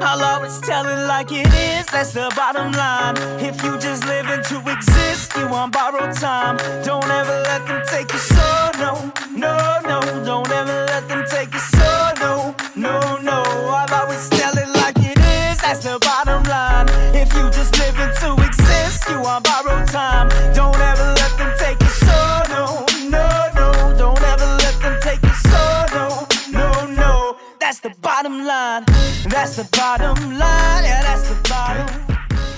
I'll always tell it like it is, that's the bottom line. If you just living to exist, you on borrowed time. Don't ever let them take your soul, no, no, no. Don't ever let them take your soul, no, no, no. I'll always tell it like it is, that's the bottom line. If you just living to exist, you on borrowed time. Don't ever let them take your soul, no, no, no. Don't ever let them take your soul, no, no, no. That's the bottom line. That's the bottom line. Yeah, that's the bottom.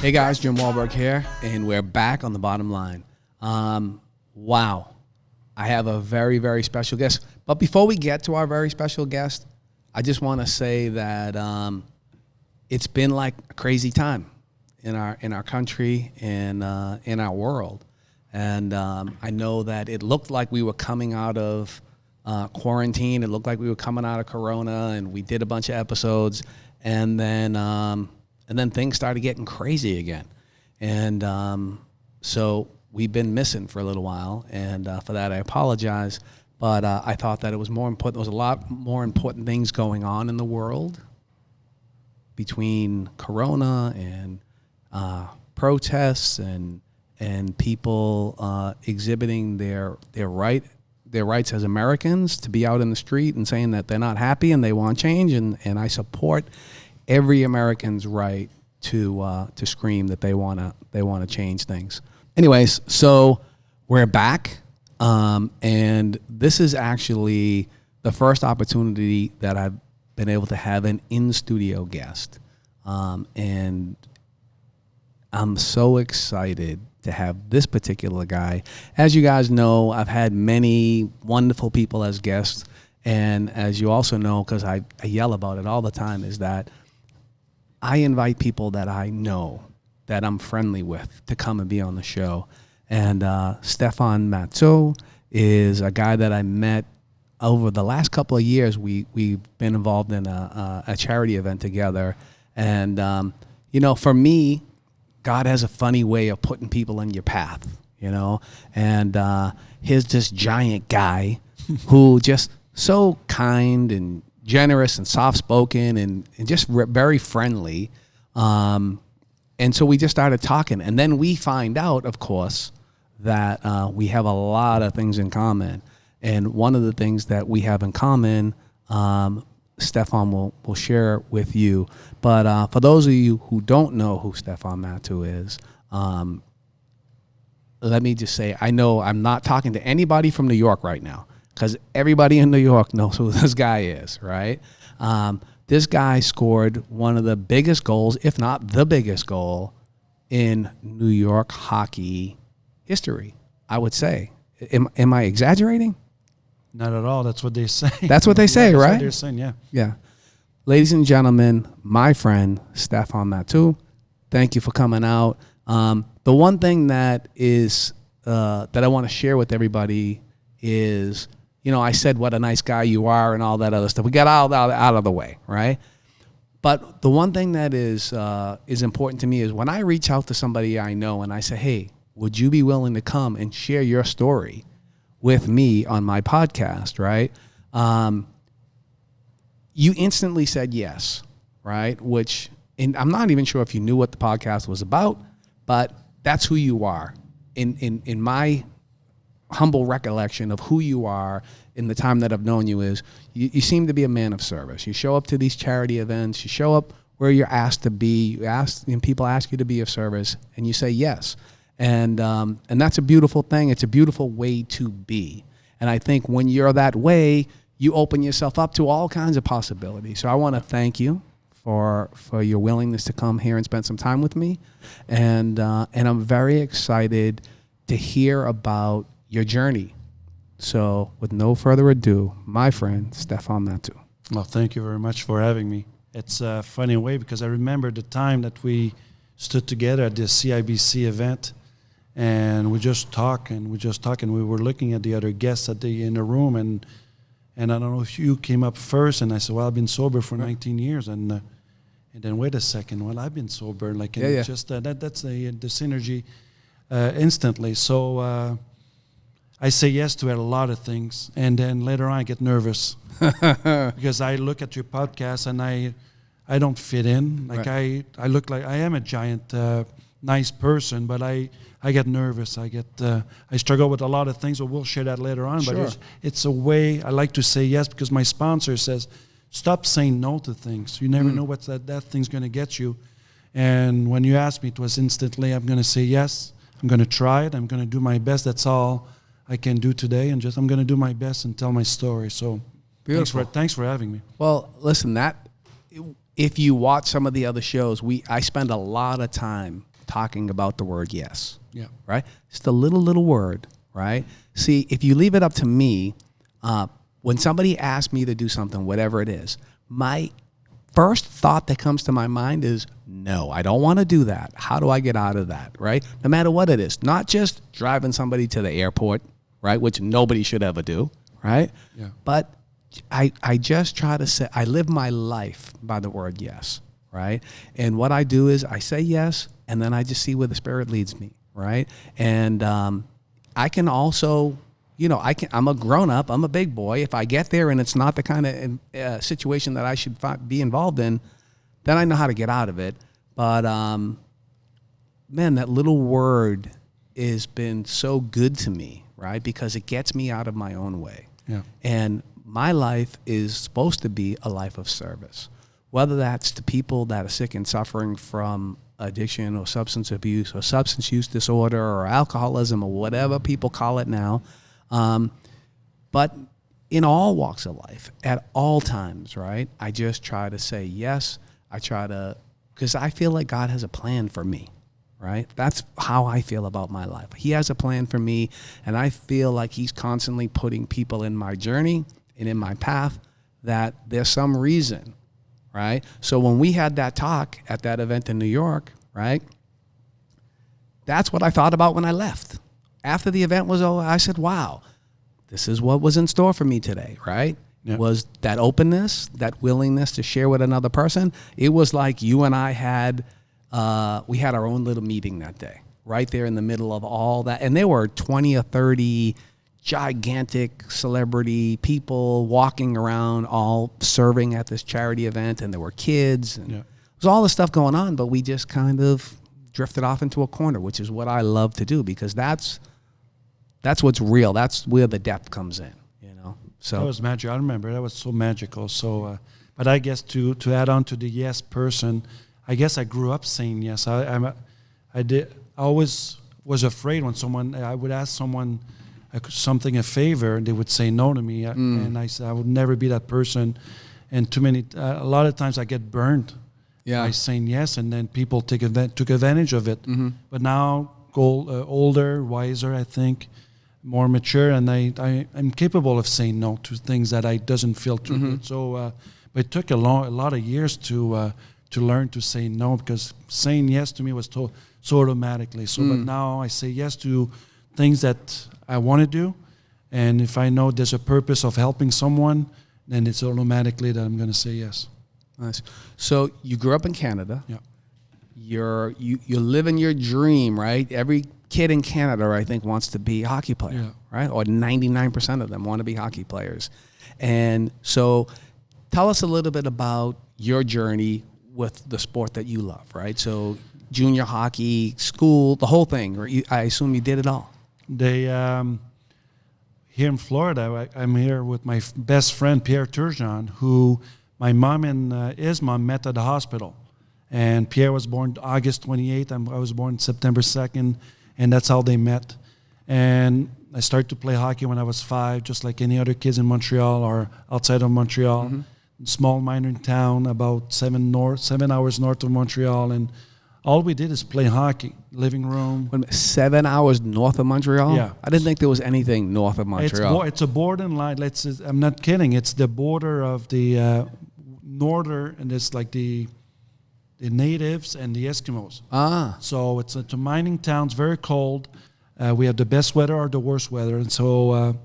Hey guys, Jim Wahlberg here, and we're back on the bottom line. Wow. I have a very, very special guest. But before we get to our very special guest, I just want to say that it's been like a crazy time in our country and in our world. And I know that it looked like we were coming out of quarantine. It looked like we were coming out of Corona, and we did a bunch of episodes, and then things started getting crazy again. And so we've been missing for a little while, and for that I apologize. But I thought that it was more important. There was a lot more important things going on in the world between Corona and protests and people exhibiting their rights as Americans to be out in the street and saying that they're not happy and they want change. And I support every American's right to scream that they want to change things. Anyways, so we're back. And this is actually the first opportunity that I've been able to have an in-studio guest. And I'm so excited to have this particular guy. As you guys know, I've had many wonderful people as guests. And as you also know, because I yell about it all the time, is that I invite people that I know, that I'm friendly with, to come and be on the show. And Stephan Matteau is a guy that I met over the last couple of years. We've been involved in a charity event together. And, for me, God has a funny way of putting people in your path, And here's this giant guy who just so kind and generous and soft-spoken and just very friendly. And so we just started talking. And then we find out, of course, that we have a lot of things in common. And one of the things that we have in common, Stephan will share with you. But for those of you who don't know who Stephan Matteau is, let me just say, I know I'm not talking to anybody from New York right now, because everybody in New York knows who this guy is, right? This guy scored one of the biggest goals, if not the biggest goal, in New York hockey history, I would say. Am I exaggerating? Not at all. That's what they say. That's what they say, that's right? What they're saying, yeah. Yeah. Ladies and gentlemen, my friend, Stephan Matteau, thank you for coming out. The one thing that is that I want to share with everybody is, I said what a nice guy you are and all that other stuff. We got all that out of the way, right? But the one thing that is important to me is when I reach out to somebody I know and I say, hey, would you be willing to come and share your story with me on my podcast, right? You instantly said yes, right? And I'm not even sure if you knew what the podcast was about, but that's who you are. In my humble recollection of who you are in the time that I've known you is you seem to be a man of service. You show up to these charity events. You show up where you're asked to be. People ask you to be of service, and you say yes. And that's a beautiful thing. It's a beautiful way to be. And I think when you're that way, you open yourself up to all kinds of possibilities. So I want to thank you for your willingness to come here and spend some time with me. And I'm very excited to hear about your journey. So with no further ado, my friend, Stephan Matteau. Well, thank you very much for having me. It's a funny way because I remember the time that we stood together at the CIBC event, and we just talk and we were looking at the other guests in the room, and I don't know if you came up first, and I said, well, I've been sober for 19 years, and then wait a second, well, I've been sober, just that's the synergy instantly. So I say yes to a lot of things, and then later on I get nervous because I look at your podcast and I I don't fit in. Like Right. I look like I am a giant, nice person, but I get nervous. I struggle with a lot of things, but we'll share that later on. Sure. But it's a way I like to say yes, because my sponsor says, stop saying no to things. You never know what that thing's going to get you. And when you asked me, it was instantly, I'm going to say yes. I'm going to try it. I'm going to do my best. That's all I can do today. And I'm going to do my best and tell my story. So Beautiful. thanks for having me. Well, listen, if you watch some of the other shows, I spend a lot of time talking about the word yes. Yeah. Right? It's a little word, right? See, if you leave it up to me, when somebody asks me to do something, whatever it is, my first thought that comes to my mind is, no, I don't want to do that. How do I get out of that, right? No matter what it is, not just driving somebody to the airport, right, which nobody should ever do, right? Yeah. But I just try to say, I live my life by the word yes, right? And what I do is I say yes, and then I just see where the Spirit leads me, right? And I can also, I'm a grown up, I'm a big boy. If I get there and it's not the kind of situation that I should be involved in, then I know how to get out of it. But man, that little word has been so good to me, right? Because it gets me out of my own way. Yeah. And my life is supposed to be a life of service, whether that's to people that are sick and suffering from addiction or substance abuse or substance use disorder or alcoholism or whatever people call it now. But in all walks of life, at all times, right? I just try to say yes. Because I feel like God has a plan for me, right? That's how I feel about my life. He has a plan for me, and I feel like he's constantly putting people in my journey and in my path that there's some reason, right? So when we had that talk at that event in New York, right, that's what I thought about when I left. After the event was over, I said, wow, this is what was in store for me today, right? Yeah. Was that openness, that willingness to share with another person. It was like you and I had our own little meeting that day, right there in the middle of all that. And there were 20 or 30 gigantic celebrity people walking around, all serving at this charity event, and there were kids. And it was all this stuff going on, but we just kind of drifted off into a corner, which is what I love to do, because that's what's real. That's where the depth comes in, So that was magic. I remember that was so magical. So, but I guess to add on to the yes person, I guess I grew up saying yes. I always was afraid when I would ask someone a favor, and they would say no to me, and I said I would never be that person. And a lot of times I get burned by saying yes, and then people took advantage of it. Mm-hmm. But now, older, wiser, I think, more mature, and I'm capable of saying no to things that I doesn't feel too good. So, but it took a lot of years to learn to say no, because saying yes to me was so automatically. So, but now I say yes to things that I want to do, and if I know there's a purpose of helping someone, then it's automatically that I'm going to say yes. Nice. So you grew up in Canada. Yeah. You're living your dream, right? Every kid in Canada, I think, wants to be a hockey player, right? Or 99% of them want to be hockey players. And so tell us a little bit about your journey with the sport that you love, right? So junior hockey, school, the whole thing. I assume you did it all. Here in Florida, I'm here with my best friend, Pierre Turgeon, who my mom and his mom met at the hospital. And Pierre was born August 28th. I was born September 2nd. And that's how they met. And I started to play hockey when I was 5, just like any other kids in Montreal or outside of Montreal. Small mining town, about 7 hours north of Montreal. And all we did is play hockey, living room. 7 hours north of Montreal? Yeah. I didn't think there was anything north of Montreal. It's a borderline. I'm not kidding. It's the border of the northern, and it's like the natives and the Eskimos. So it's a mining town. It's very cold. We have the best weather or the worst weather. And so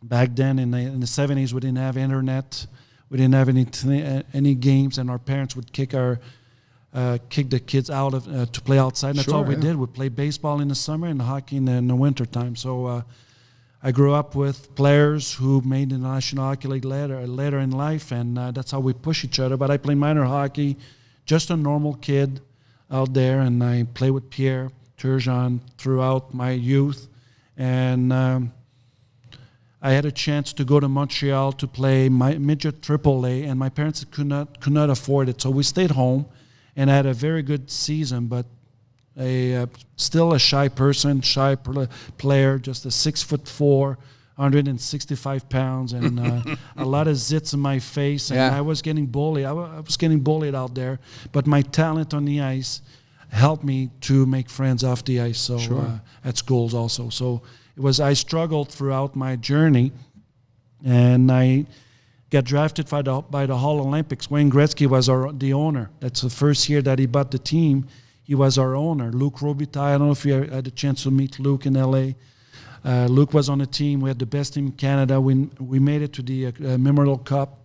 back then in the 70s, we didn't have internet. We didn't have any games, and our parents would kick the kids out to play outside. And that's all we did. We'd play baseball in the summer and hockey in the winter time. So I grew up with players who made the National Hockey League later in life, and that's how we push each other. But I played minor hockey, just a normal kid out there, and I played with Pierre Turgeon throughout my youth. And I had a chance to go to Montreal to play my midget AAA, and my parents could not afford it. So we stayed home, and I had a very good season, but still a shy person, player, just a 6'4", 165 pounds, and a lot of zits in my face, and I was getting bullied. I was getting bullied out there, but my talent on the ice helped me to make friends off the ice. So at schools also. So I struggled throughout my journey, and I got drafted by the Hall Olympics. Wayne Gretzky was the owner. That's the first year that he bought the team. He was our owner. Luc Robitaille, I don't know if you had a chance to meet Luc in L.A. Luc was on the team. We had the best team in Canada. We made it to the Memorial Cup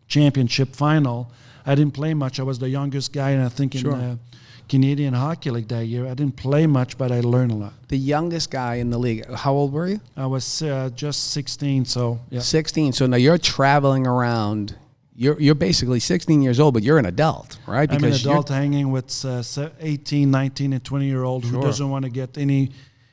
championship final. I didn't play much. I was the youngest guy, and I think in the Canadian Hockey League that year. I didn't play much, but I learned a lot. The youngest guy in the league. How old were you? I was just 16, so yeah. 16. So now you're traveling around. You're basically 16 years old, but you're an adult, right? I'm an adult hanging with 18, 19, and 20-year-old who doesn't want to get any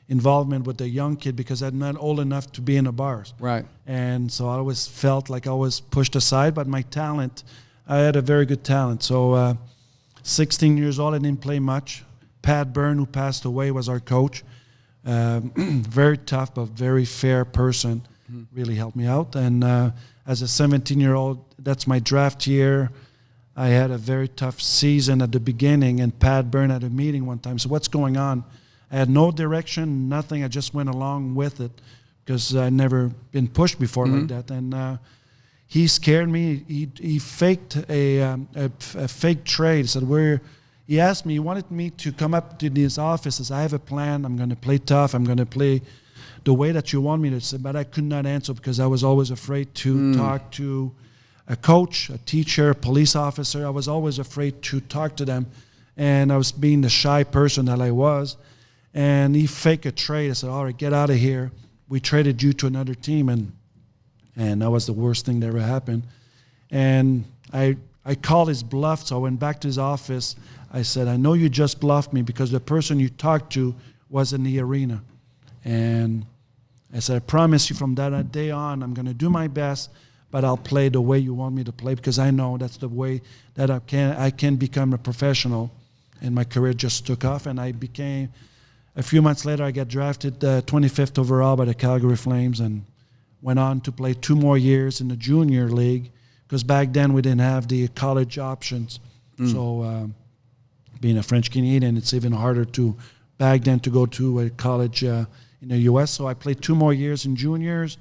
involvement with the young kid because I'm not old enough to be in the bars. Right. And so I always felt like I was pushed aside, but my talent, I had a very good talent. So 16 years old, I didn't play much. Pat Byrne, who passed away, was our coach. Very tough, but very fair person. Really helped me out. And as a 17-year-old, that's my draft year. I had a very tough season at the beginning, and Pat Byrne had a meeting one time. So what's going on? I had no direction, nothing. I just went along with it because I'd never been pushed before like that. And he scared me. He faked a fake trade. He asked me, he wanted me to come up to his office. Says, I have a plan. I'm going to play tough. I'm going to play the way that you want me to say. But I could not answer because I was always afraid to talk to a coach, a teacher, a police officer. I was always afraid to talk to them. And I was being the shy person that I was. And he faked a trade. I said, all right, get out of here. We traded you to another team. And that was the worst thing that ever happened. And I called his bluff, so I went back to his office. I said, I know you just bluffed me because the person you talked to was in the arena. And I said, I promise you from that day on, I'm going to do my best, but I'll play the way you want me to play because I know that's the way that I can become a professional. And my career just took off, and I became, a few months later, I got drafted 25th overall by the Calgary Flames and went on to play 2 more years in the junior league because back then we didn't have the college options. So being a French Canadian, it's even harder back then to go to a college in the U.S. So I played 2 more years in juniors,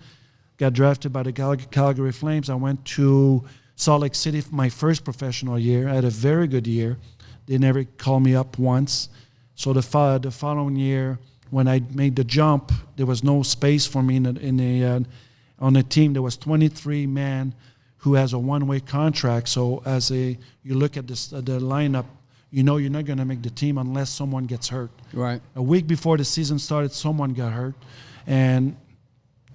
got drafted by the Calgary Flames. I went to Salt Lake City for my first professional year. I had a very good year. They never called me up once. So the following year, when I made the jump, there was no space for me on the team. There was 23 men who has a one-way contract. So you look at the lineup, you know you're not going to make the team unless someone gets hurt. Right. A week before the season started, someone got hurt, and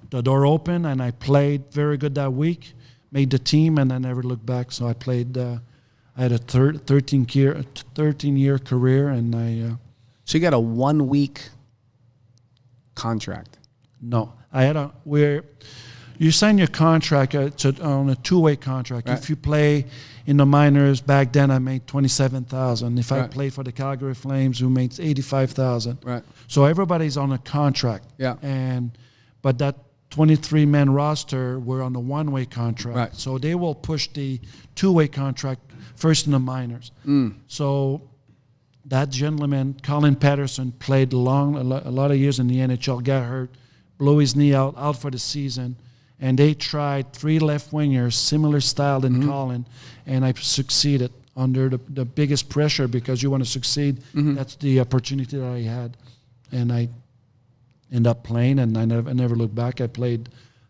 the door opened, and I played very good that week, made the team, and I never looked back. So I played. I had a 13-year career, and So you got a 1-week contract? No, I had you sign your contract on a 2-way contract. Right. If you play in the minors, back then I made $27,000. If I played for the Calgary Flames, who made $85,000. Right. So everybody's on a contract. Yeah. But that 23-man roster were on a 1-way contract. Right. So they will push the 2-way contract first in the minors. So that gentleman, Colin Patterson, played a lot of years in the NHL, got hurt, blew his knee out for the season, and they tried 3 left wingers, similar style than Colin, and I succeeded under the biggest pressure because you want to succeed. That's the opportunity that I had, and I ended up playing, and I never looked back. I played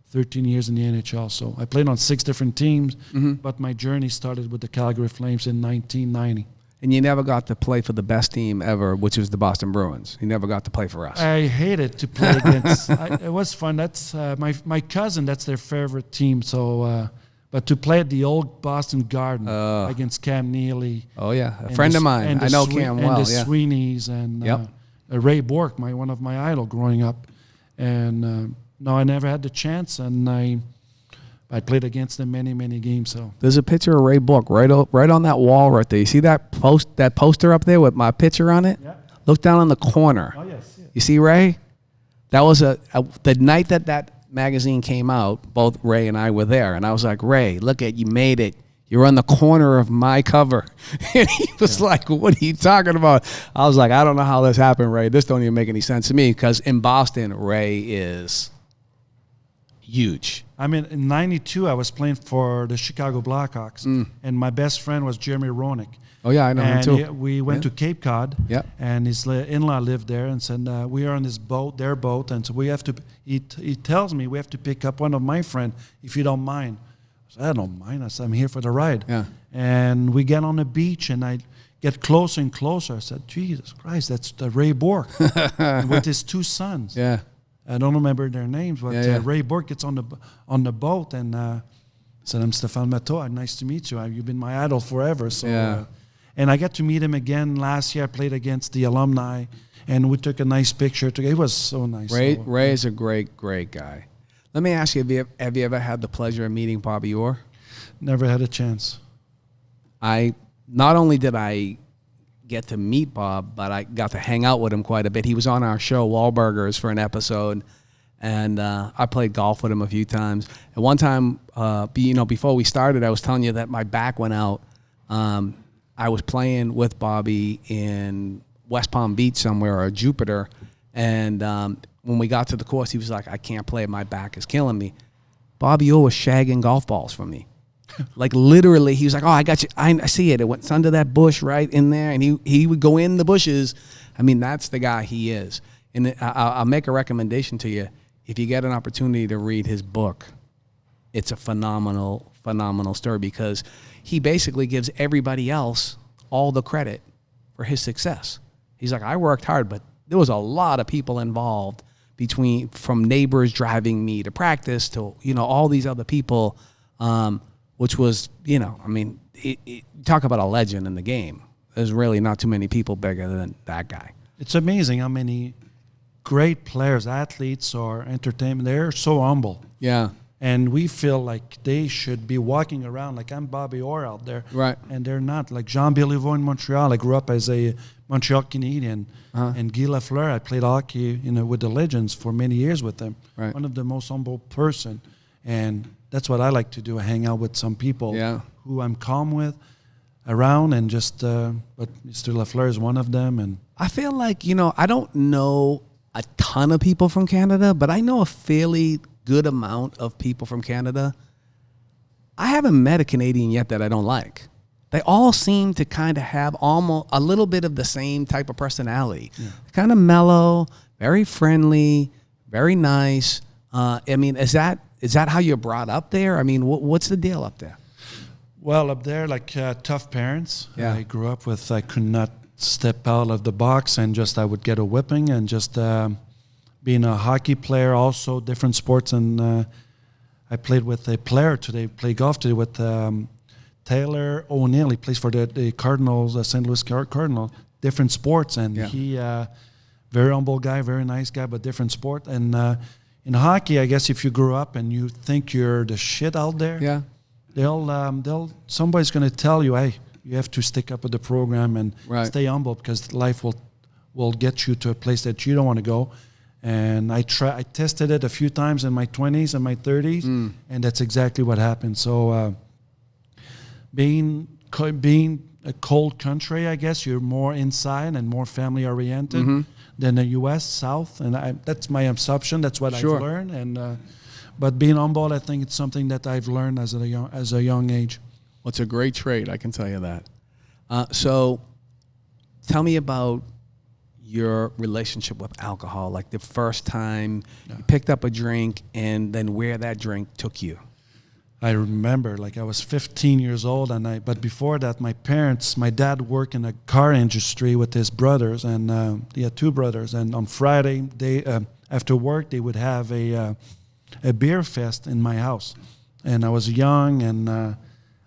13 years in the NHL, so I played on 6 different teams, but my journey started with the Calgary Flames in 1990. And you never got to play for the best team ever, which was the Boston Bruins. You never got to play for us. I hated to play against. It was fun. That's my cousin. That's their favorite team. So, but to play at the old Boston Garden against Cam Neely. Oh yeah, a friend of mine. I know Cam well. And the Sweeneys and Ray Bourque, one of my idol growing up. And no, I never had the chance, and I played against them many games. So there's a picture of Ray Bourque right on that wall right there. You see that poster up there with my picture on it? Yeah. Look down in the corner. Oh yes. Yeah. You see Ray? That was the night that magazine came out. Both Ray and I were there, and I was like, Ray, look at you made it. You're on the corner of my cover. And he was like, what are you talking about? I was like, I don't know how this happened, Ray. This don't even make any sense to me, because in Boston, Ray is huge. I mean, in '92, I was playing for the Chicago Blackhawks, and my best friend was Jeremy Roenick. Oh, yeah, I know him too. We went to Cape Cod, and his in-law lived there, and said, we are on this boat, their boat, and so we have to, he tells me we have to pick up one of my friends, if you don't mind. I said, I don't mind. I said, I'm here for the ride. Yeah. And we get on the beach, and I get closer and closer. I said, Jesus Christ, that's the Ray Bourque with his two sons. Yeah. I don't remember their names, but Ray Bourque gets on the boat and said, "I'm Stephan Matteau. Nice to meet you. You've been my idol forever." So, and I got to meet him again last year. I played against the alumni, and we took a nice picture together. It was so nice. Ray is a great guy. Let me ask you: have you ever had the pleasure of meeting Bobby Orr? Never had a chance. Not only did I get to meet Bob, but I got to hang out with him quite a bit. He was on our show, Wahlbergers, for an episode, and I played golf with him a few times. And one time, before we started, I was telling you that my back went out. I was playing with Bobby in West Palm Beach somewhere, or Jupiter, and when we got to the course, he was like, I can't play, my back is killing me. Bobby Orr was shagging golf balls from me. Like literally, he was like, "Oh, I got you. I see it. It went under that bush right in there." And he would go in the bushes. I mean, that's the guy he is. And I'll make a recommendation to you. If you get an opportunity to read his book, it's a phenomenal story, because he basically gives everybody else all the credit for his success. He's like, I worked hard, but there was a lot of people involved, from neighbors driving me to practice to all these other people. Which was, talk about a legend in the game. There's really not too many people bigger than that guy. It's amazing how many great players, athletes, or entertainment, they're so humble. Yeah. And we feel like they should be walking around like I'm Bobby Orr out there. Right. And they're not. Like Jean Béliveau in Montreal, I grew up as a Montreal Canadian. And Guy Lafleur, I played hockey with the Legends for many years with them. Right. One of the most humble person. And that's what I like to do. I hang out with some people who I'm calm with around, and just, but Mr. Lafleur is one of them. And I feel like, I don't know a ton of people from Canada, but I know a fairly good amount of people from Canada. I haven't met a Canadian yet that I don't like. They all seem to kind of have almost a little bit of the same type of personality. Yeah. Kind of mellow, very friendly, very nice. Is that how you're brought up there? I mean, what's the deal up there? Well, up there, tough parents. Yeah. I grew up with, I could not step out of the box, and I would get a whipping, and being a hockey player, also different sports. And I played with a player today, play golf today with Taylor O'Neill. He plays for the Cardinals, St. Louis Cardinals, different sports. And he, very humble guy, very nice guy, but different sport. And in hockey, I guess if you grew up and you think you're the shit out there, somebody's going to tell you, hey, you have to stick up with the program and stay humble, because life will get you to a place that you don't want to go. And I tested it a few times in my 20s and my 30s, and that's exactly what happened. So being a cold country, I guess you're more inside and more family oriented than the U.S. South, and that's my assumption. That's what I've learned. And but being humble, I think it's something that I've learned as a young age. Well, it's a great trait, I can tell you that. So, tell me about your relationship with alcohol. Like the first time you picked up a drink, and then where that drink took you. I remember, like I was 15 years old, but before that, my dad worked in the car industry with his brothers, and he had two brothers. And on Friday, after work, they would have a beer fest in my house. And I was young, and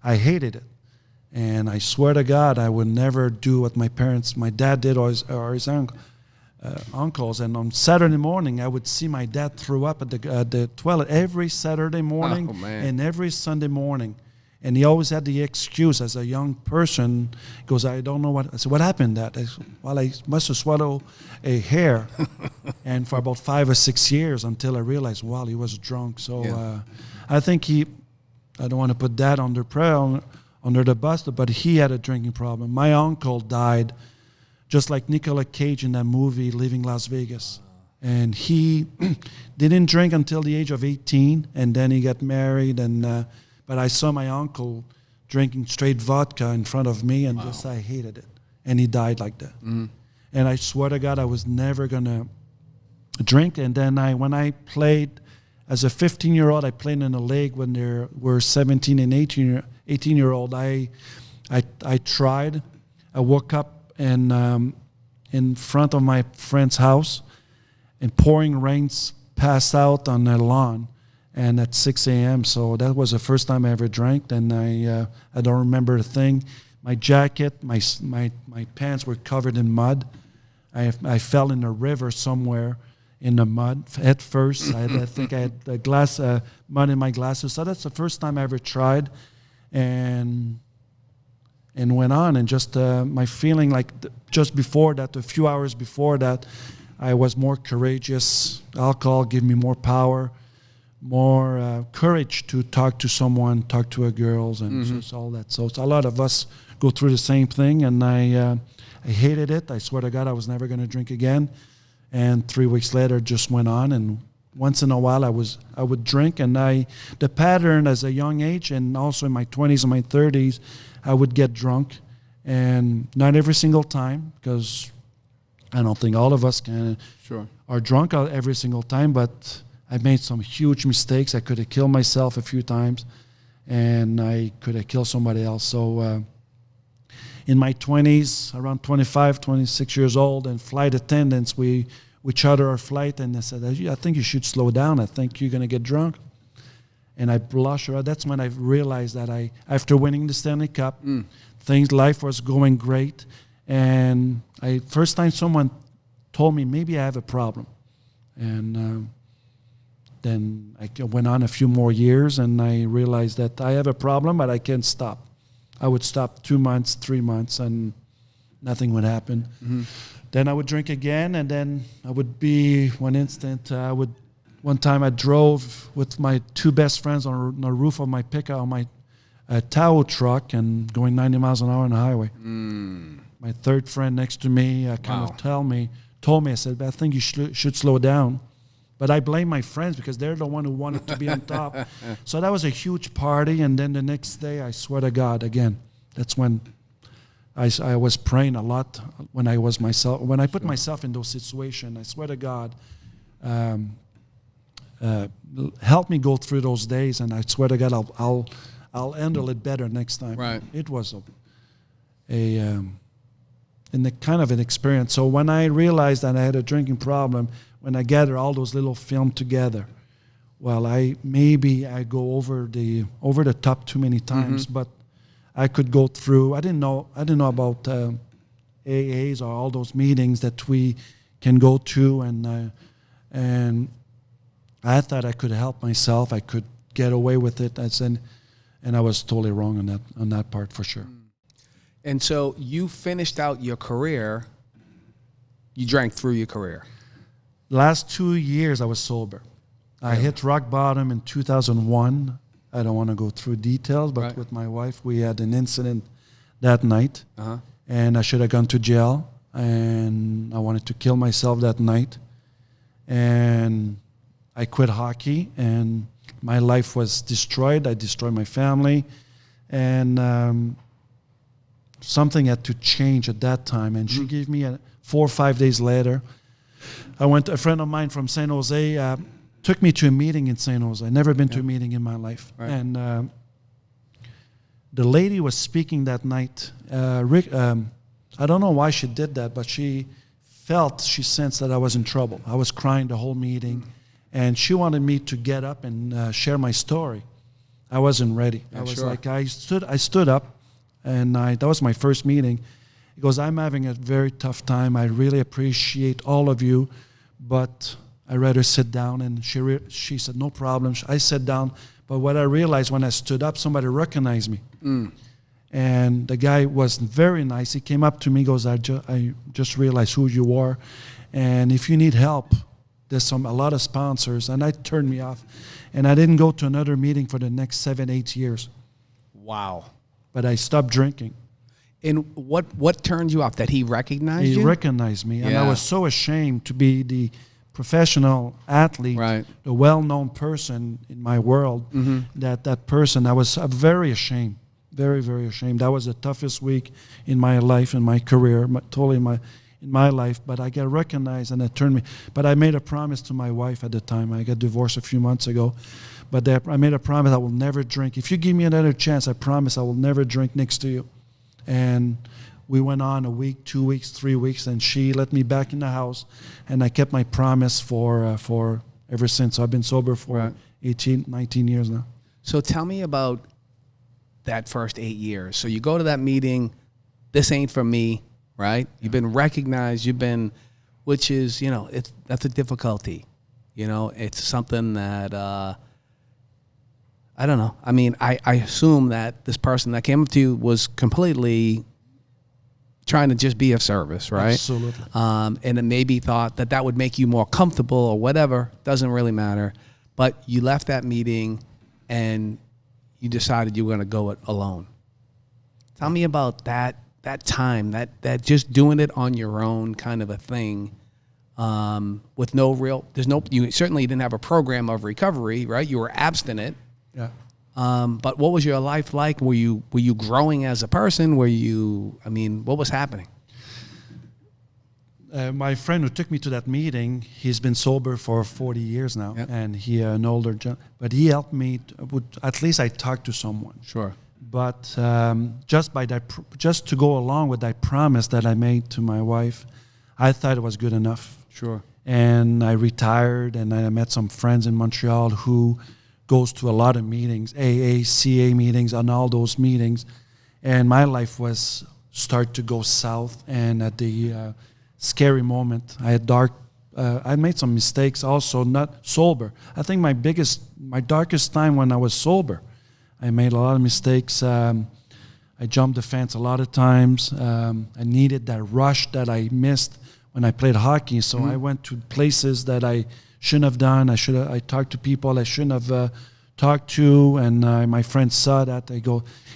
I hated it. And I swear to God, I would never do what my dad did, or his uncles. And on Saturday morning, I would see my dad throw up at the toilet every Saturday morning and every Sunday morning. And he always had the excuse as a young person, goes, I don't know what. I said, what happened? I said, well, I must have swallowed a hair. And for about 5 or 6 years until I realized, well, he was drunk. So I think I don't want to put that under the bus, but he had a drinking problem. My uncle died just like Nicolas Cage in that movie, Leaving Las Vegas. And he didn't drink until the age of 18, and then he got married. But I saw my uncle drinking straight vodka in front of me, and I hated it. And he died like that. Mm-hmm. And I swear to God, I was never going to drink. And then when I played, as a 15-year-old, I played in a league when there were 17 and 18-year-old. I tried. I woke up and in front of my friend's house, and pouring rains, passed out on the lawn, and at 6 a.m. So that was the first time I ever drank, and I don't remember a thing. My jacket, my pants were covered in mud. I fell in a river somewhere in the mud head first. I think I had a glass mud in my glasses. So that's the first time I ever tried, and went on, and just my feeling like just before that, a few hours before that, I was more courageous. Alcohol gave me more power, more courage to talk to someone, talk to a girl, and just all that. So a lot of us go through the same thing, and I hated it. I swear to God, I was never going to drink again. And 3 weeks later, just went on, and once in a while, I would drink, and the pattern as a young age, and also in my 20s and my 30s, I would get drunk, and not every single time, because I don't think all of us are drunk every single time, but I made some huge mistakes. I could have killed myself a few times, and I could have killed somebody else. So in my 20s, around 25, 26 years old, and flight attendants, we charter our flight, and they said, I think you should slow down. I think you're going to get drunk. And I blushed. That's when I realized that after winning the Stanley Cup, life was going great. And first time someone told me maybe I have a problem. And then I went on a few more years, and I realized that I have a problem, but I can't stop. I would stop 2 months, 3 months, and nothing would happen. Mm-hmm. Then I would drink again, and then I would be one time I drove with my two best friends on the roof of my pickup on my tow truck and going 90 miles an hour on the highway. My third friend next to me told me, I said, I think you should slow down. But I blame my friends because they're the one who wanted to be on top. So that was a huge party. And then the next day, I swear to God, again, that's when I was praying a lot when I put myself in those situations. I swear to God, help me go through those days, and I swear to God, I'll handle it better next time. Right. It was in the kind of an experience. So when I realized that I had a drinking problem, when I gathered all those little film together, well, I go over the top too many times, but I could go through. I didn't know about AAs or all those meetings that we can go to, and I thought I could help myself. I could get away with it, and I was totally wrong on that part for sure. And so you finished out your career. You drank through your career. Last 2 years I was sober. I hit rock bottom in 2001. I don't want to go through details, but with my wife, we had an incident that night, and I should have gone to jail, and I wanted to kill myself that night. And I quit hockey, and my life was destroyed. I destroyed my family, and something had to change at that time. And she gave me 4 or 5 days later. A friend of mine from San Jose took me to a meeting in St. Jose. I'd never been to a meeting in my life. Right. And the lady was speaking that night. I don't know why she did that, but she sensed that I was in trouble. I was crying the whole meeting, and she wanted me to get up and share my story. I wasn't ready. Yeah, I was sure. like, I stood up, and that was my first meeting. He goes, I'm having a very tough time. I really appreciate all of you, but I'd rather sit down. And she said, no problem. I sat down, but what I realized when I stood up, somebody recognized me. And the guy was very nice. He came up to me, goes, I just realized who you are, and if you need help, there's a lot of sponsors. And that turned me off, and I didn't go to another meeting for the next 7-8 years. Wow. But I stopped drinking. And what turned you off? That he recognized you? He recognized me, and Yeah. I was so ashamed to be the professional athlete, Right. the well-known person in my world. That person, I was very ashamed. Very, very ashamed. That was the toughest week in my life, in my career, in my life. But I got recognized, and it turned me. But I made a promise to my wife at the time. I got divorced a few months ago. But I made a promise I will never drink. If you give me another chance, I promise I will never drink next to you. And we went on a week, 2 weeks, 3 weeks, and she let me back in the house. And I kept my promise for ever since. So I've been sober for Right. 18, 19 years now. So tell me about that first 8 years. So you go to that meeting, this ain't for me, right? You've been recognized, which is, that's a difficulty. It's something that, I don't know. I mean, I assume that this person that came up to you was completely trying to just be of service, right? Absolutely. And it maybe thought that would make you more comfortable or whatever. Doesn't really matter. But you left that meeting and you decided you were going to go it alone. Tell me about that time, that just doing it on your own kind of a thing, with you certainly didn't have a program of recovery, right? You were abstinent. Yeah. But what was your life like? Were you growing as a person? What was happening? My friend who took me to that meeting, he's been sober for 40 years now, Yep. and he an older, but he helped me. At least I talked to someone. Sure. But just to go along with that promise that I made to my wife, I thought it was good enough. Sure. And I retired, and I met some friends in Montreal who goes to a lot of meetings, AA, CA meetings, and all those meetings, and my life was start to go south. And at the scary moment, I made some mistakes also, not sober. I think my darkest time when I was sober, I made a lot of mistakes. I jumped the fence a lot of times. I needed that rush that I missed when I played hockey. So I went to places that I shouldn't have done. I talked to people I shouldn't have talked to, and my friend saw that.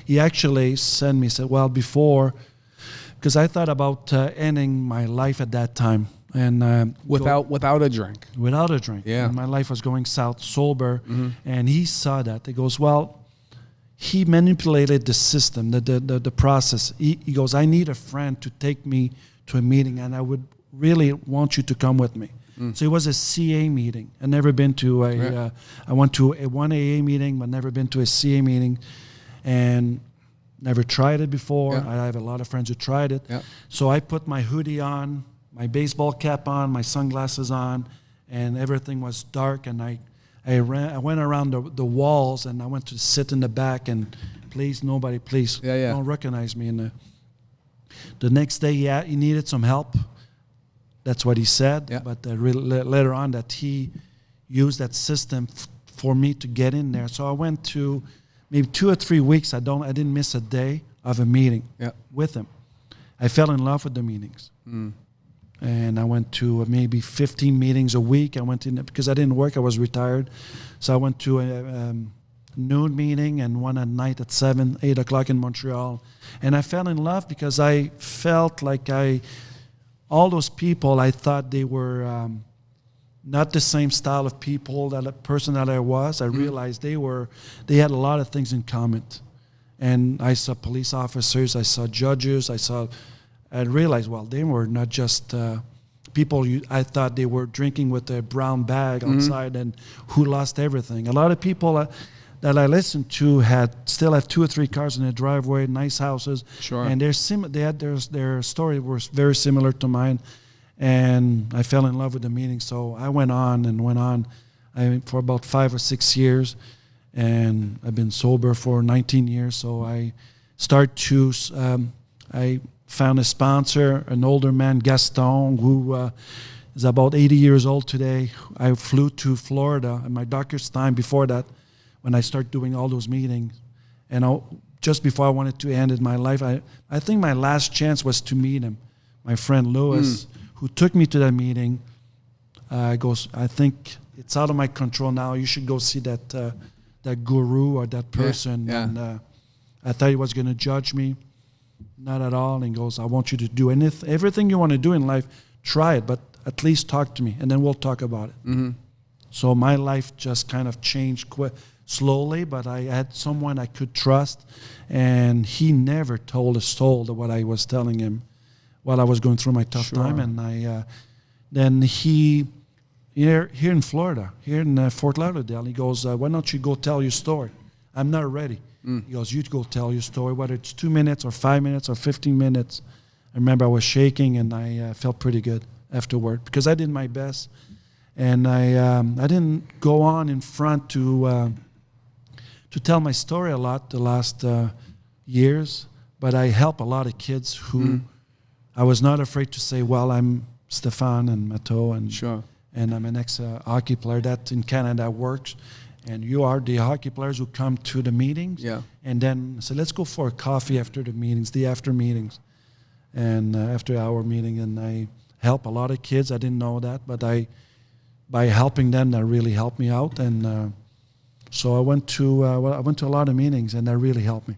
He actually said, well, because I thought about ending my life at that time. And Without a drink. Without a drink. Yeah. And my life was going south, sober. And he saw that. He goes, well, he manipulated the system, the process. He goes, I need a friend to take me to a meeting, and I would really want you to come with me. So it was a CA meeting. I never been to I went to one AA meeting, but never been to a CA meeting, and never tried it before. Yeah. I have a lot of friends who tried it. Yeah. So I put my hoodie on, my baseball cap on, my sunglasses on, and everything was dark. And I went around the walls, and I went to sit in the back, and please, nobody, please, don't recognize me. And the next day, he needed some help. That's what he said. Yeah. But later on, that he used that system for me to get in there. So I went to maybe 2 or 3 weeks. I didn't miss a day of a meeting with him. I fell in love with the meetings. And I went to maybe 15 meetings a week. I went in because I didn't work. I was retired. So I went to a noon meeting and one at night at 7, 8 o'clock in Montreal. And I fell in love because I felt like all those people, I thought they were not the same style of people, person that I was. I realized they had a lot of things in common. And I saw police officers, I saw judges, I realized, well, they were not just people I thought they were drinking with a brown bag outside and who lost everything. A lot of people that I listened to still have 2 or 3 cars in their driveway, nice houses. Sure. And their story was very similar to mine. And I fell in love with the meeting. So I went on for about 5 or 6 years. And I've been sober for 19 years. So I found a sponsor, an older man, Gaston, who is about 80 years old today. I flew to Florida in my darkest time before that, when I started doing all those meetings. And just before I wanted to end my life, I think my last chance was to meet him. My friend Louis, who took me to that meeting, goes, I think it's out of my control now. You should go see that guru or that person. Yeah. And I thought he was going to judge me. Not at all. And he goes, I want you to do everything you want to do in life, try it, but at least talk to me, and then we'll talk about it. Mm-hmm. So my life just kind of changed slowly, but I had someone I could trust, and he never told a soul what I was telling him while I was going through my tough time. And then he, here in Florida, here in Fort Lauderdale, he goes, why don't you go tell your story? I'm not ready. He goes, you go tell your story, whether it's 2 minutes or 5 minutes or 15 minutes. I remember I was shaking, and I felt pretty good afterward because I did my best. And I didn't go on in front to tell my story a lot the last years, but I help a lot of kids who I was not afraid to say, well, I'm Stephan and Matteau, and I'm an ex-hockey player that in Canada works. And you are the hockey players who come to the meetings. Yeah. And then say, let's go for a coffee after the meetings, the after meetings, and after our meeting. And I help a lot of kids. I didn't know that, but by helping them, that really helped me out. And so I went to a lot of meetings, and that really helped me.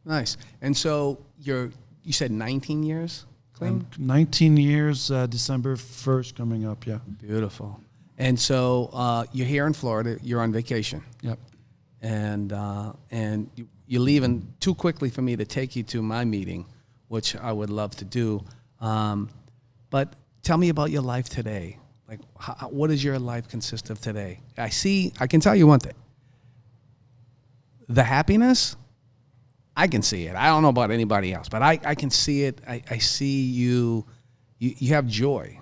Nice. And so you said 19 years clean? 19 years, December 1st coming up. Yeah. Beautiful. And so you're here in Florida. You're on vacation. Yep. And you're leaving too quickly for me to take you to my meeting, which I would love to do. But tell me about your life today. Like, what does your life consist of today? I can tell you one thing. The happiness, I can see it. I don't know about anybody else, but I can see it. I see you have joy.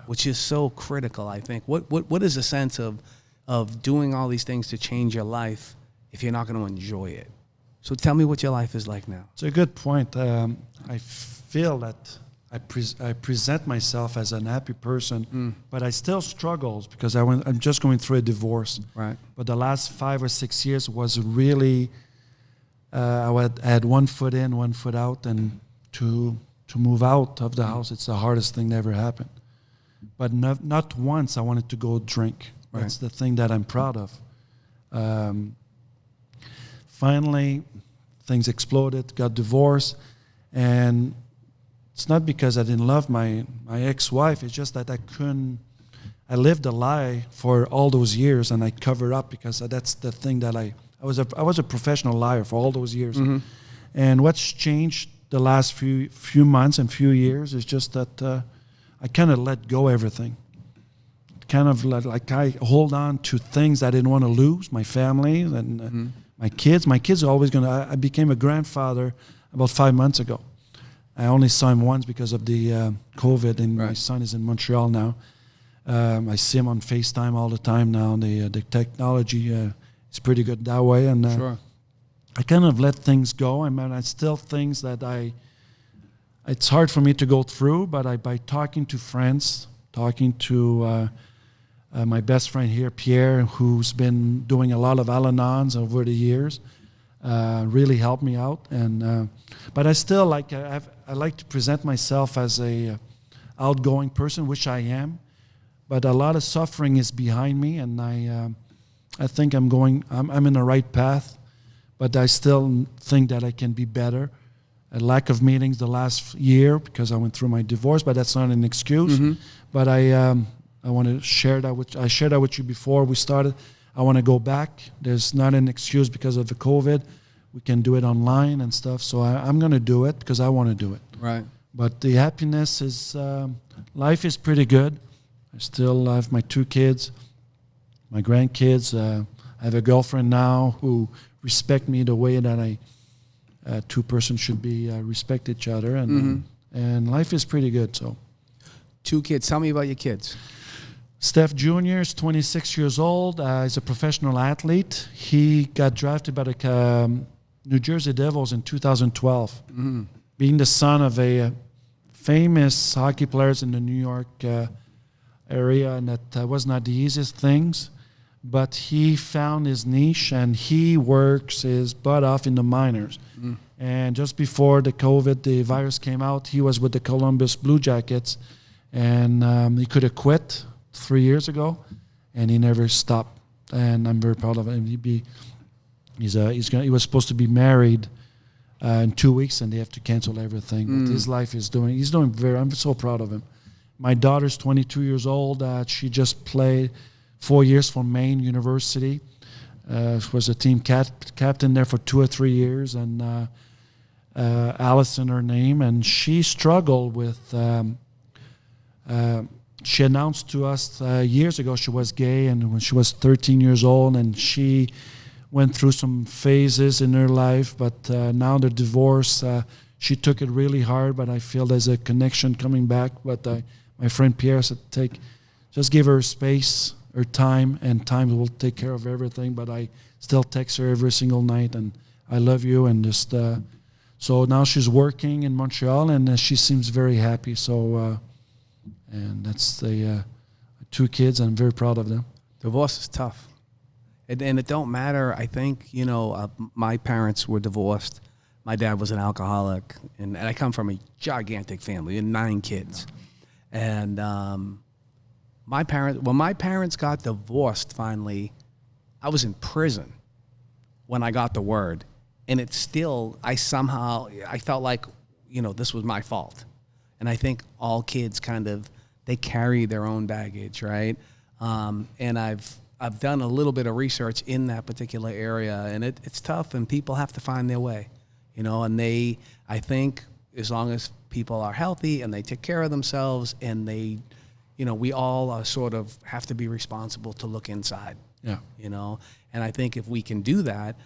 Which is so critical, I think. What is the sense of doing all these things to change your life if you're not going to enjoy it? So tell me what your life is like now. It's a good point. I feel that I present myself as an happy person, but I still struggle because I'm just going through a divorce. Right. But the last 5 or 6 years was really, I had 1 foot in, 1 foot out, and to move out of the house, it's the hardest thing that ever happened. But not once I wanted to go drink. Right. That's the thing that I'm proud of. Finally, things exploded, got divorced, and it's not because I didn't love my ex-wife. It's just that I lived a lie for all those years, and I covered up because that's the thing that I was a professional liar for all those years. Mm-hmm. And what's changed the last few months and few years is just that I kind of let go everything. Kind of like I hold on to things I didn't want to lose, my family and my kids. My kids are always going to... I became a grandfather about 5 months ago. I only saw him once because of the COVID, and my son is in Montreal now. I see him on FaceTime all the time now. The technology is pretty good that way. And I kind of let things go. I mean, I still things that it's hard for me to go through, but by talking to friends, talking to my best friend here, Pierre, who's been doing a lot of Al-Anons over the years, really helped me out. And but I still I like to present myself as a outgoing person, which I am. But a lot of suffering is behind me, and I think I'm in the right path. But I still think that I can be better. A lack of meetings the last year because I went through my divorce, but that's not an excuse. Mm-hmm. But I want to share that I shared that with you before we started. I want to go back. There's not an excuse because of the COVID. We can do it online and stuff. So I'm going to do it because I want to do it. Right. But the happiness is, life is pretty good. I still have my 2 kids, my grandkids. I have a girlfriend now who respect me the way that two persons should be respect each other, and life is pretty good. So, 2 kids. Tell me about your kids. Steph Jr. is 26 years old. He's a professional athlete. He got drafted by the New Jersey Devils in 2012, being the son of a famous hockey players in the New York area, and that was not the easiest things. But he found his niche, and he works his butt off in the minors. And just before the virus came out, he was with the Columbus Blue Jackets, and he could have quit 3 years ago, and he never stopped. And I'm very proud of him. He was supposed to be married in 2 weeks, and they have to cancel everything. But his life he's doing very. I'm so proud of him. My daughter's 22 years old. She just played 4 years for Maine University. Was a team captain there for 2 or 3 years, and Allison, her name, and she struggled with. She announced to us years ago she was gay, and when she was 13 years old, and she went through some phases in her life. But now the divorce, she took it really hard. But I feel there's a connection coming back. But my friend Pierre said, just give her space, her time, and time will take care of everything. But I still text her every single night, and I love you, and just so now she's working in Montreal, and she seems very happy. So and that's the 2 kids. I'm very proud of them. Divorce is tough, and it don't matter. I think my parents were divorced. My dad was an alcoholic, and I come from a gigantic family, and 9 kids, and when my parents got divorced finally, I was in prison when I got the word. And it's still, I felt like, this was my fault. And I think all kids they carry their own baggage, right? And I've done a little bit of research in that particular area, and it's tough, and people have to find their way, and I think as long as people are healthy and they take care of themselves, and we all are sort of have to be responsible to look inside. Yeah. And I think if we can do that,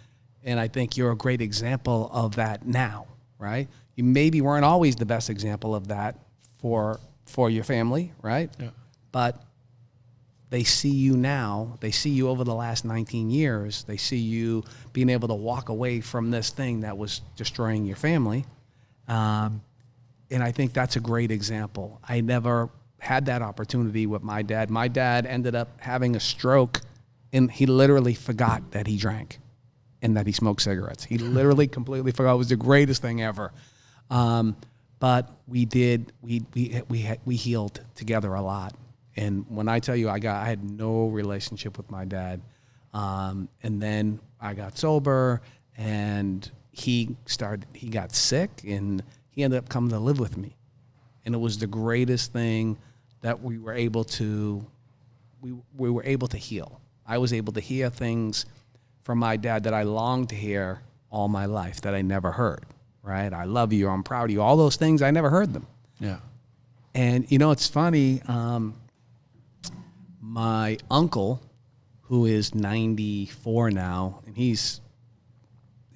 and I think you're a great example of that now, right? You maybe weren't always the best example of that for your family, right? Yeah. But they see you now. They see you over the last 19 years. They see you being able to walk away from this thing that was destroying your family. And I think that's a great example. I never had that opportunity with my dad. My dad ended up having a stroke, and he literally forgot that he drank and that he smoked cigarettes. He literally completely forgot. It was the greatest thing ever. But we healed together a lot. And when I tell you, I had no relationship with my dad. And then I got sober, and he got sick, and he ended up coming to live with me. And it was the greatest thing that we were able to heal. I was able to hear things from my dad that I longed to hear all my life that I never heard, right? I love you, I'm proud of you, all those things, I never heard them. Yeah. And, it's funny, my uncle, who is 94 now, and he's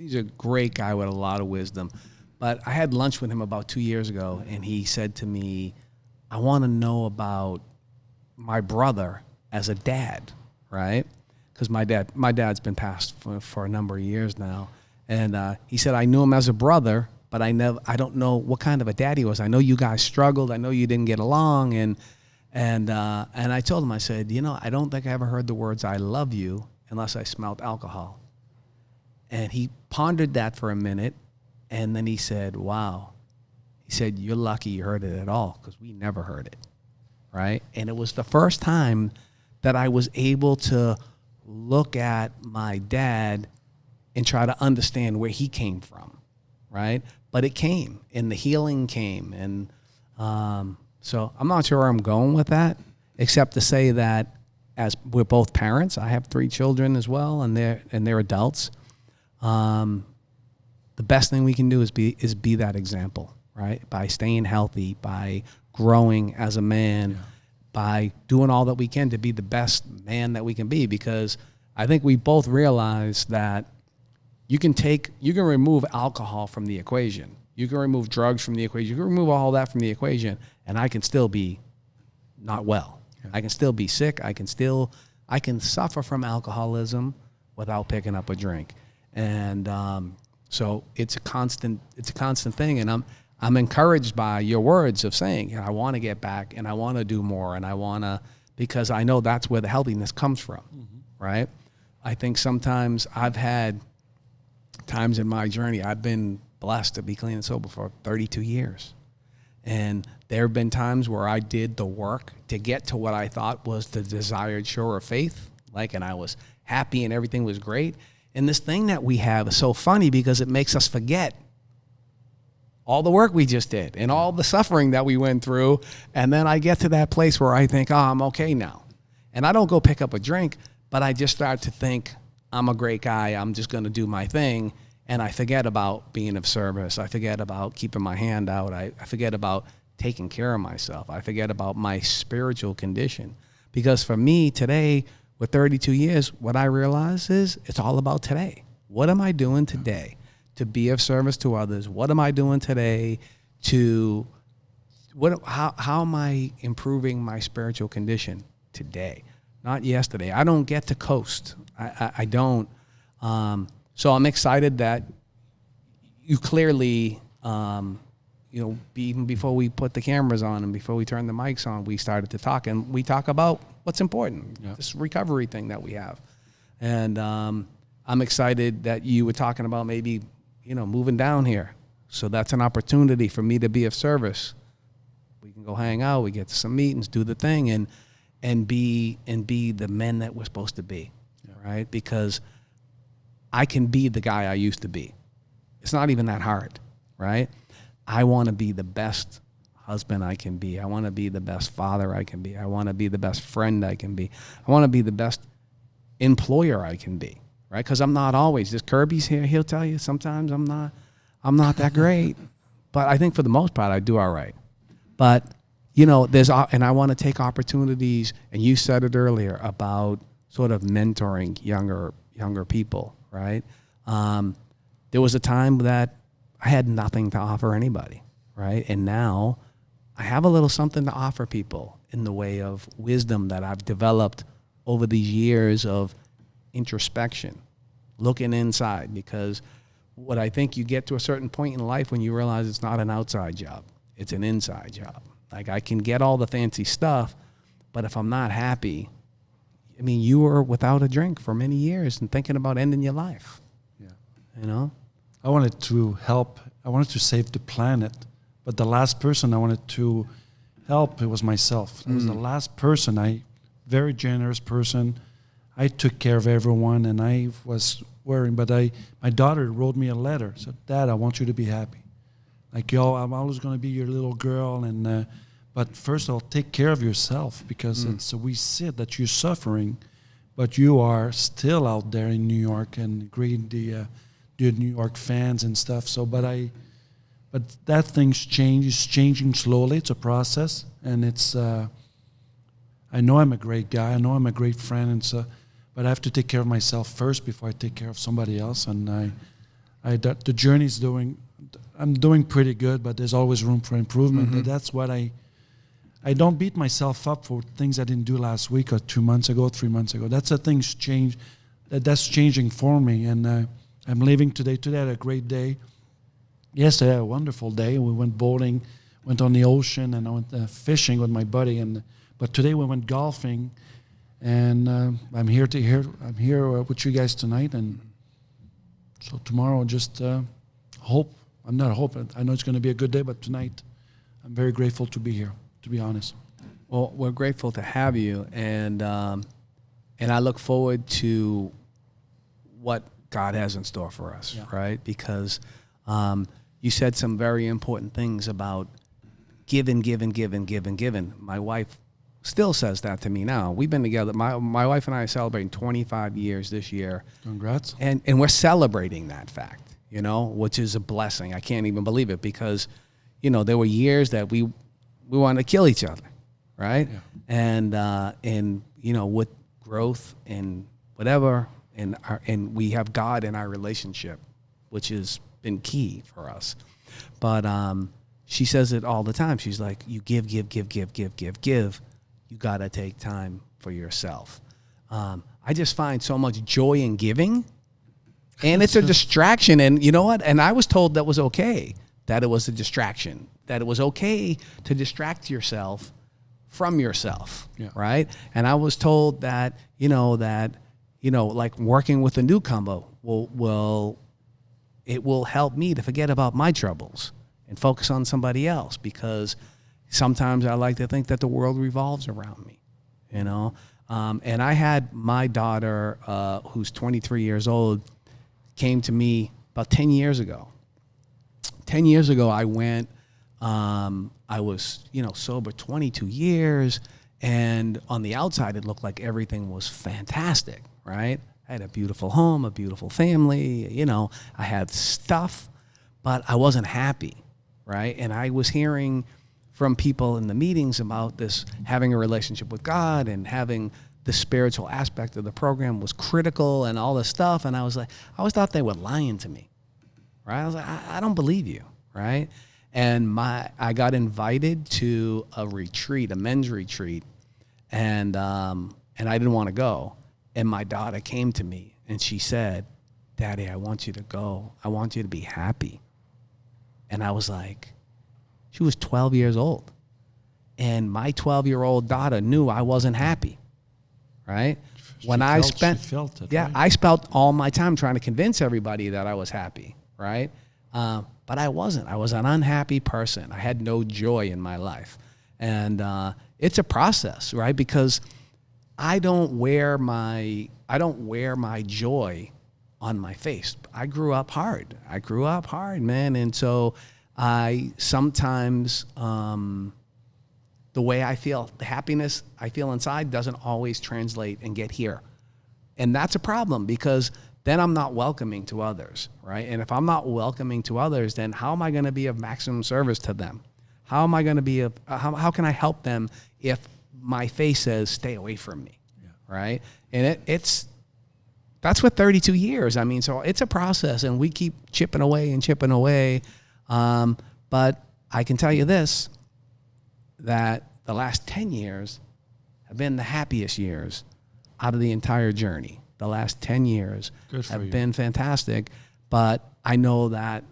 a great guy with a lot of wisdom, but I had lunch with him about 2 years ago, and he said to me, I want to know about my brother as a dad, right? Because my dad's been passed for a number of years now. And he said, I knew him as a brother, but I don't know what kind of a dad he was. I know you guys struggled. I know you didn't get along. And I told him, I said, I don't think I ever heard the words I love you unless I smelled alcohol. And he pondered that for a minute, and then he said, wow. He said, you're lucky you heard it at all, because we never heard it, right? And it was the first time that I was able to look at my dad and try to understand where he came from, right? But it came, and the healing came. And so I'm not sure where I'm going with that, except to say that as we're both parents, I have 3 children as well, and they're adults. The best thing we can do is be that example. right? By staying healthy, by growing as a man, by doing all that we can to be the best man that we can be. Because I think we both realize that you can remove alcohol from the equation. You can remove drugs from the equation. You can remove all that from the equation, and I can still be not well. Yeah. I can still be sick. I can suffer from alcoholism without picking up a drink. And so it's a constant thing. And I'm encouraged by your words of saying, I want to get back and I want to do more and because I know that's where the healthiness comes from, right? I think sometimes I've had times in my journey, I've been blessed to be clean and sober for 32 years. And there have been times where I did the work to get to what I thought was the desired shore of faith, and I was happy and everything was great. And this thing that we have is so funny because it makes us forget all the work we just did and all the suffering that we went through. And then I get to that place where I think, I'm okay now. And I don't go pick up a drink, but I just start to think, I'm a great guy. I'm just going to do my thing. And I forget about being of service. I forget about keeping my hand out. I forget about taking care of myself. I forget about my spiritual condition. Because for me today, with 32 years, what I realize is it's all about today. What am I doing today to be of service to others? What am I doing today how am I improving my spiritual condition today? Not yesterday. I don't get to coast. I don't. So I'm excited that you clearly, even before we put the cameras on and before we turned the mics on, we started to talk, and we talk about what's important, this recovery thing that we have. And I'm excited that you were talking about maybe, moving down here. So that's an opportunity for me to be of service. We can go hang out, we get to some meetings, do the thing, and be the men that we're supposed to be, right? Because I can be the guy I used to be. It's not even that hard, right? I want to be the best husband I can be. I want to be the best father I can be. I want to be the best friend I can be. I want to be the best employer I can be, right? Because I'm not always. This Kirby's here. He'll tell you sometimes I'm not that great. But I think for the most part, I do all right. But, and I want to take opportunities, and you said it earlier about sort of mentoring younger people, right? There was a time that I had nothing to offer anybody, right? And now I have a little something to offer people in the way of wisdom that I've developed over these years of introspection, looking inside, because what I think you get to a certain point in life when you realize it's not an outside job, it's an inside job. Like, I can get all the fancy stuff, but if I'm not happy, you were without a drink for many years and thinking about ending your life. Yeah. I wanted to help. I wanted to save the planet, but the last person I wanted to help, it was myself. I was the last person. Very generous person. I took care of everyone, and I was worrying. But my daughter wrote me a letter. Said, "Dad, I want you to be happy. I'm always going to be your little girl, and but first of all, take care of yourself, because we see that you're suffering, but you are still out there in New York and greeting the New York fans and stuff. So, but that thing's changed. It's changing slowly. It's a process, and it's. I know I'm a great guy. I know I'm a great friend, and so, but I have to take care of myself first before I take care of somebody else. And the journey's I'm doing pretty good, but there's always room for improvement. And that's what I don't beat myself up for things I didn't do last week or 2 months ago, 3 months ago. That's a thing's change. That's changing for me, and I'm leaving today. Today I had a great day. Yesterday I had a wonderful day. We went bowling, went on the ocean, and I went fishing with my buddy. But today we went golfing, and I'm here with you guys tonight. And so tomorrow, just hope. I'm not hoping. I know it's going to be a good day, but tonight I'm very grateful to be here, to be honest. Well, we're grateful to have you, and I look forward to what God has in store for us, right? Because you said some very important things about giving. My wife still says that to me now. We've been together. My wife and I are celebrating 25 years this year. Congrats. And we're celebrating that fact, which is a blessing. I can't even believe it, because, there were years that we wanted to kill each other, right? Yeah. And with growth and whatever, and we have God in our relationship, which has been key for us. But she says it all the time. She's like, you give. You got to take time for yourself. I just find so much joy in giving, and it's a distraction. And you know what? And I was told that was okay, that it was a distraction, that it was okay to distract yourself from yourself, right? And I was told that, like working with a newcomer will help me to forget about my troubles and focus on somebody else, because sometimes I like to think that the world revolves around me, And I had my daughter, who's 23 years old, came to me about 10 years ago. 10 years ago, I went, I was, sober 22 years, and on the outside, it looked like everything was fantastic, right? I had a beautiful home, a beautiful family, I had stuff, but I wasn't happy, right? And I was hearing from people in the meetings about this, having a relationship with God and having the spiritual aspect of the program was critical and all this stuff. And I was like, I always thought they were lying to me, right? I was like, I don't believe you, right? And I got invited to a retreat, a men's retreat, and I didn't want to go. And my daughter came to me and she said, Daddy, I want you to go. I want you to be happy. And I was like, she was 12 years old. And my 12-year-old daughter knew I wasn't happy, right? She felt it, right? I spent all my time trying to convince everybody that I was happy, right? But I wasn't. I was an unhappy person. I had no joy in my life. And it's a process, right? Because I don't wear my joy on my face. I grew up hard. Man. And so I sometimes, the way I feel, the happiness I feel inside doesn't always translate and get here. And that's a problem, because then I'm not welcoming to others, right? And if I'm not welcoming to others, then how am I going to be of maximum service to them? How am I going to be how can I help them if my face says, stay away from me, right? And that's what 32 years. I mean, so it's a process, and we keep chipping away. But I can tell you this, that the last 10 years have been the happiest years out of the entire journey. The last 10 years have been fantastic, but I know that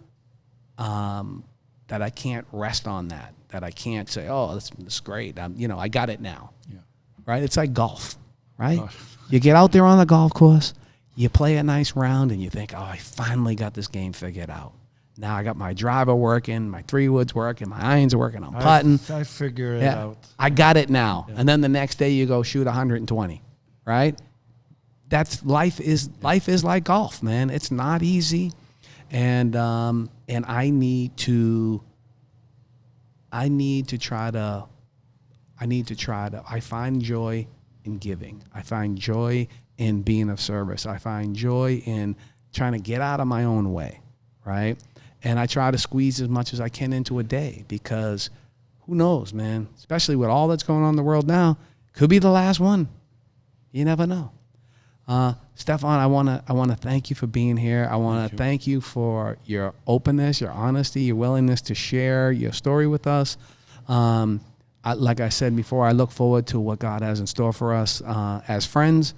that I can't rest on that I can't say, oh, that's great. I got it now, right? It's like golf, right? Oh. You get out there on the golf course, you play a nice round, and you think, oh, I finally got this game figured out. Now I got my driver working, my 3-woods working, my irons are working, I'm putting. I figure it out. I got it now. Yeah. And then the next day you go shoot 120, right? Life is like golf, man. It's not easy. And I need to try to I find joy in giving. I find joy in being of service. I find joy in trying to get out of my own way, right? And I try to squeeze as much as I can into a day, because who knows, man? Especially with all that's going on in the world now, could be the last one. You never know. Stephan, I wanna thank you for being here. I wanna thank you for your openness, your honesty, your willingness to share your story with us. Like I said before, I look forward to what God has in store for us as friends.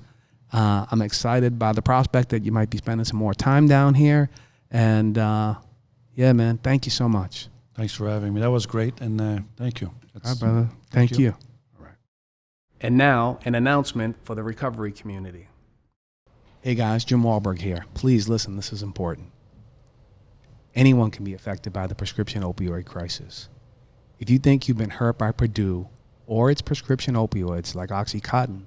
I'm excited by the prospect that you might be spending some more time down here. And yeah, man, thank you so much. Thanks for having me. That was great, and thank you. All right, brother. Thank you. All right. And now, an announcement for the recovery community. Hey guys, Jim Wahlberg here. Please listen, this is important. Anyone can be affected by the prescription opioid crisis. If you think you've been hurt by Purdue or its prescription opioids like Oxycontin,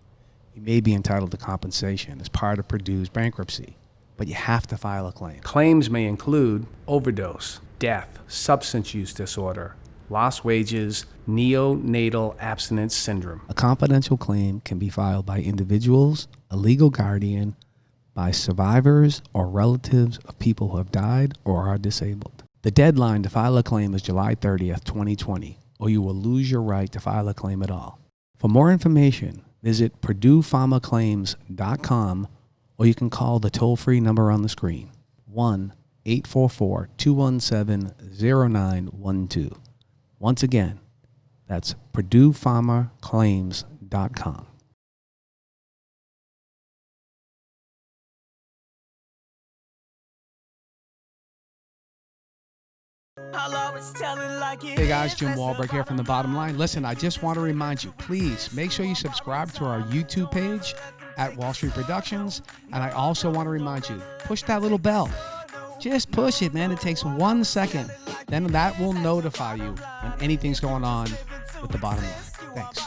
you may be entitled to compensation as part of Purdue's bankruptcy, but you have to file a claim. Claims may include overdose, death, substance use disorder, lost wages, neonatal abstinence syndrome. A confidential claim can be filed by individuals, a legal guardian, by survivors or relatives of people who have died or are disabled. The deadline to file a claim is July 30th, 2020, or you will lose your right to file a claim at all. For more information, visit PurduePharmaClaims.com, or you can call the toll-free number on the screen, 1-844-217-0912. Once again, that's PurduePharmaClaims.com. Hey guys, Jim Wahlberg here from The Bottom Line. Listen, I just want to remind you, please make sure you subscribe to our YouTube page at Wall Street Productions. And I also want to remind you, push that little bell. Just push it, man. It takes 1 second. Then that will notify you when anything's going on with The Bottom Line. Thanks.